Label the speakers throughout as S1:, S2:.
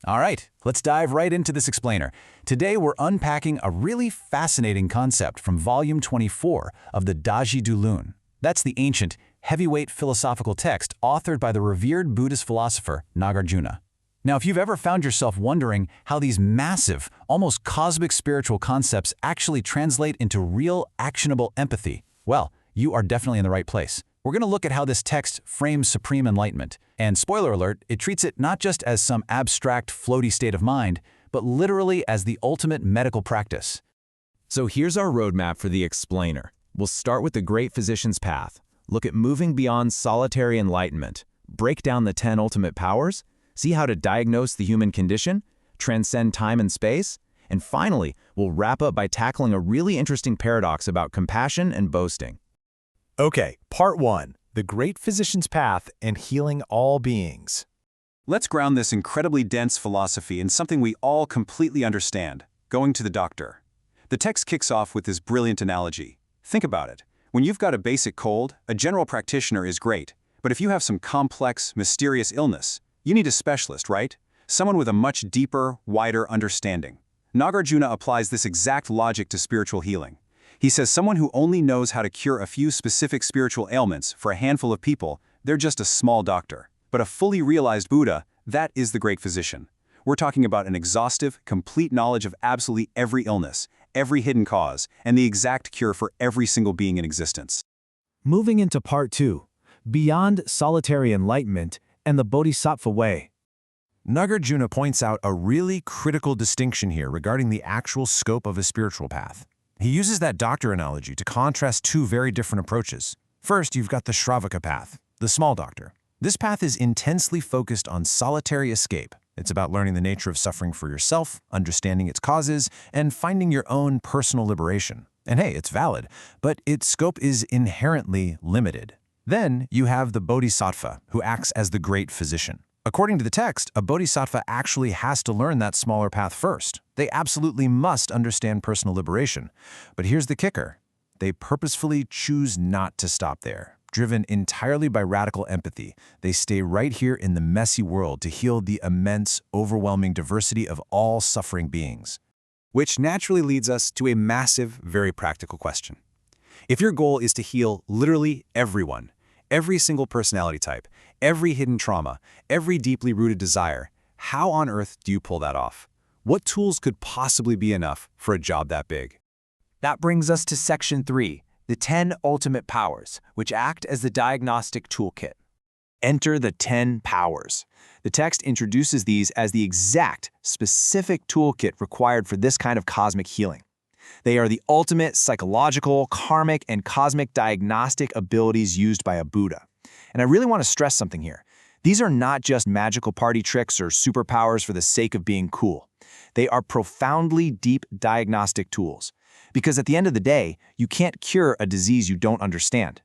S1: All right, let's dive right into this explainer. Today we're unpacking a really fascinating concept from volume 24 of the Daji Du Lun. That's the ancient, heavyweight philosophical text authored by the revered Buddhist philosopher Nagarjuna. Now, if you've ever found yourself wondering how these massive, almost cosmic spiritual concepts actually translate into real, actionable empathy, well, you are definitely in the right place. We're going to look at how this text frames supreme enlightenment. And spoiler alert, it treats it not just as some abstract, floaty state of mind, but literally as the ultimate medical practice.
S2: So here's our roadmap for the explainer. We'll start with the great physician's path, look at moving beyond solitary enlightenment, break down the 10 ultimate powers, see how to diagnose the human condition, transcend time and space, and finally, we'll wrap up by tackling a really interesting paradox about compassion and boasting.
S3: Okay, part 1, the great physician's path and healing all beings.
S4: Let's ground this incredibly dense philosophy in something we all completely understand, going to the doctor. The text kicks off with this brilliant analogy. Think about it. When you've got a basic cold, a general practitioner is great. But if you have some complex, mysterious illness, you need a specialist, right? Someone with a much deeper, wider understanding. Nagarjuna applies this exact logic to spiritual healing. He says someone who only knows how to cure a few specific spiritual ailments for a handful of people, they're just a small doctor. But a fully realized Buddha, that is the great physician. We're talking about an exhaustive, complete knowledge of absolutely every illness, every hidden cause, and the exact cure for every single being in existence.
S3: Moving into part 2, beyond solitary enlightenment and the Bodhisattva way.
S5: Nagarjuna points out a really critical distinction here regarding the actual scope of a spiritual path. He uses that doctor analogy to contrast two very different approaches. First, you've got the Shravaka path, the small doctor. This path is intensely focused on solitary escape. It's about learning the nature of suffering for yourself, understanding its causes, and finding your own personal liberation. And hey, it's valid, but its scope is inherently limited. Then you have the Bodhisattva, who acts as the great physician. According to the text, a bodhisattva actually has to learn that smaller path first. They absolutely must understand personal liberation. But here's the kicker. They purposefully choose not to stop there. Driven entirely by radical empathy, they stay right here in the messy world to heal the immense, overwhelming diversity of all suffering beings.
S1: Which naturally leads us to a massive, very practical question. If your goal is to heal literally everyone, every single personality type, every hidden trauma, every deeply rooted desire, how on earth do you pull that off? What tools could possibly be enough for a job that big?
S6: That brings us to Section 3, the 10 ultimate powers, which act as the diagnostic toolkit. Enter the 10 powers. The text introduces these as the exact, specific toolkit required for this kind of cosmic healing. They are the ultimate psychological, karmic, and cosmic diagnostic abilities used by a Buddha. And I really want to stress something here. These are not just magical party tricks or superpowers for the sake of being cool. They are profoundly deep diagnostic tools. Because at the end of the day, you can't cure a disease you don't understand.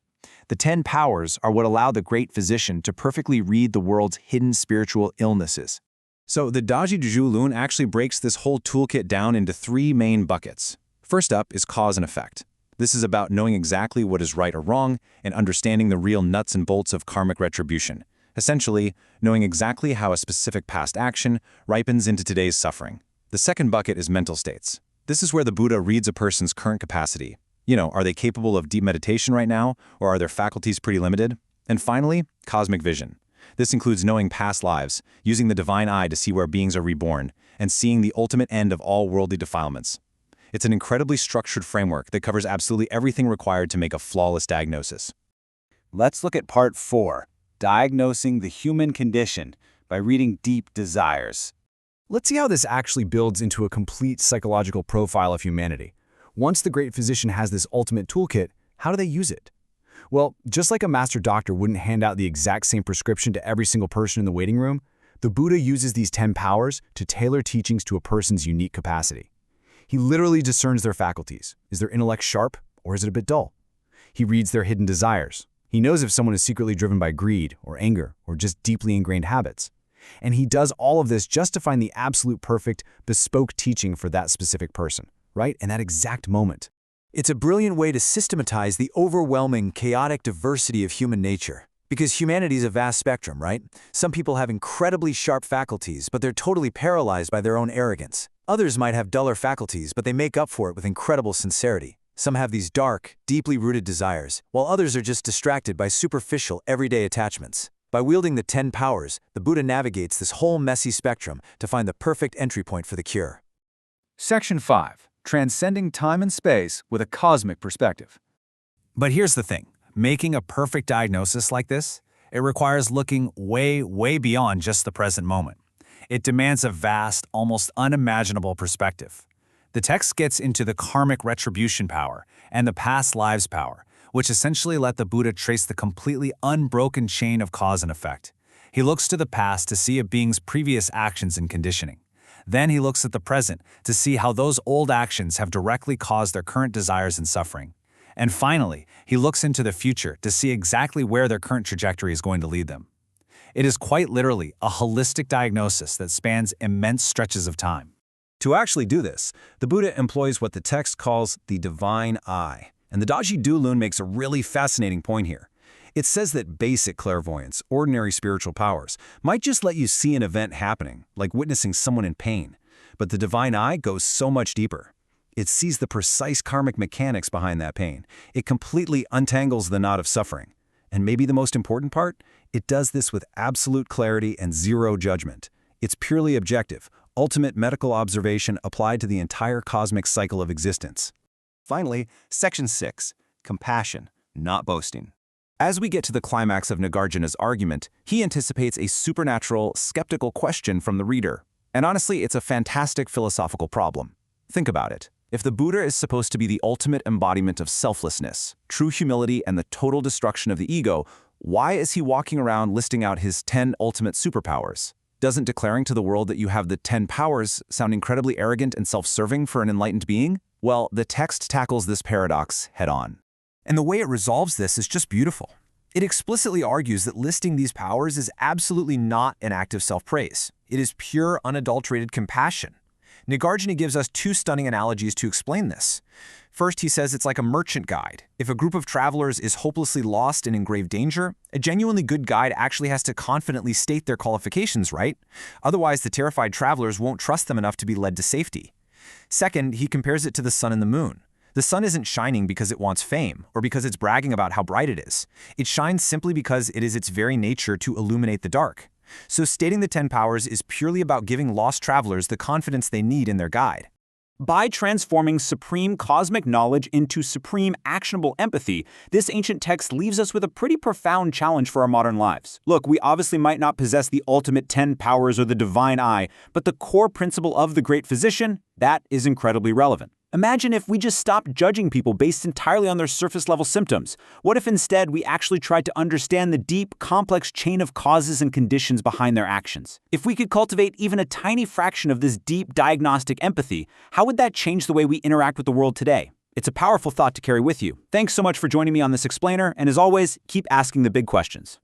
S6: The 10 powers are what allow the great physician to perfectly read the world's hidden spiritual illnesses.
S4: So the Daji Du Lun actually breaks this whole toolkit down into 3 main buckets. First up is cause and effect. This is about knowing exactly what is right or wrong and understanding the real nuts and bolts of karmic retribution. Essentially, knowing exactly how a specific past action ripens into today's suffering. The second bucket is mental states. This is where the Buddha reads a person's current capacity. Are they capable of deep meditation right now, or are their faculties pretty limited? And finally, cosmic vision. This includes knowing past lives, using the divine eye to see where beings are reborn, and seeing the ultimate end of all worldly defilements. It's an incredibly structured framework that covers absolutely everything required to make a flawless diagnosis.
S1: Let's look at part 4, diagnosing the human condition by reading deep desires.
S3: Let's see how this actually builds into a complete psychological profile of humanity. Once the great physician has this ultimate toolkit, how do they use it? Well, just like a master doctor wouldn't hand out the exact same prescription to every single person in the waiting room, the Buddha uses these 10 powers to tailor teachings to a person's unique capacity. He literally discerns their faculties. Is their intellect sharp, or is it a bit dull? He reads their hidden desires. He knows if someone is secretly driven by greed or anger or just deeply ingrained habits. And he does all of this just to find the absolute perfect, bespoke teaching for that specific person, right? In that exact moment.
S1: It's a brilliant way to systematize the overwhelming, chaotic diversity of human nature.
S6: Because humanity's a vast spectrum, right? Some people have incredibly sharp faculties, but they're totally paralyzed by their own arrogance. Others might have duller faculties, but they make up for it with incredible sincerity. Some have these dark, deeply rooted desires, while others are just distracted by superficial, everyday attachments. By wielding the 10 powers, the Buddha navigates this whole messy spectrum to find the perfect entry point for the cure.
S3: Section 5. Transcending time and space with a cosmic perspective.
S1: But here's the thing. Making a perfect diagnosis like this, it requires looking way, way beyond just the present moment. It demands a vast, almost unimaginable perspective. The text gets into the karmic retribution power and the past lives power, which essentially let the Buddha trace the completely unbroken chain of cause and effect. He looks to the past to see a being's previous actions and conditioning. Then he looks at the present to see how those old actions have directly caused their current desires and suffering. And finally, he looks into the future to see exactly where their current trajectory is going to lead them. It is quite literally a holistic diagnosis that spans immense stretches of time.
S4: To actually do this, the Buddha employs what the text calls the divine eye. And the Daji Du-Lun makes a really fascinating point here. It says that basic clairvoyance, ordinary spiritual powers, might just let you see an event happening, like witnessing someone in pain. But the divine eye goes so much deeper. It sees the precise karmic mechanics behind that pain. It completely untangles the knot of suffering. And maybe the most important part, it does this with absolute clarity and zero judgment. It's purely objective, ultimate medical observation applied to the entire cosmic cycle of existence.
S2: Finally, Section 6. Compassion, not boasting. As we get to the climax of Nagarjuna's argument, he anticipates a supernatural, skeptical question from the reader. And honestly, it's a fantastic philosophical problem. Think about it. If the Buddha is supposed to be the ultimate embodiment of selflessness, true humility, and the total destruction of the ego, why is he walking around listing out his 10 ultimate superpowers? Doesn't declaring to the world that you have the 10 powers sound incredibly arrogant and self-serving for an enlightened being? Well, the text tackles this paradox head-on.
S6: And the way it resolves this is just beautiful. It explicitly argues that listing these powers is absolutely not an act of self-praise. It is pure, unadulterated compassion. Nagarjuna gives us two stunning analogies to explain this. First, he says it's like a merchant guide. If a group of travelers is hopelessly lost and in grave danger, a genuinely good guide actually has to confidently state their qualifications, right? Otherwise, the terrified travelers won't trust them enough to be led to safety. Second, he compares it to the sun and the moon. The sun isn't shining because it wants fame or because it's bragging about how bright it is. It shines simply because it is its very nature to illuminate the dark. So stating the 10 powers is purely about giving lost travelers the confidence they need in their guide.
S7: By transforming supreme cosmic knowledge into supreme actionable empathy, this ancient text leaves us with a pretty profound challenge for our modern lives. Look, we obviously might not possess the ultimate 10 powers or the divine eye, but the core principle of the great physician, that is incredibly relevant. Imagine if we just stopped judging people based entirely on their surface-level symptoms. What if instead we actually tried to understand the deep, complex chain of causes and conditions behind their actions? If we could cultivate even a tiny fraction of this deep diagnostic empathy, how would that change the way we interact with the world today? It's a powerful thought to carry with you. Thanks so much for joining me on this explainer, and as always, keep asking the big questions.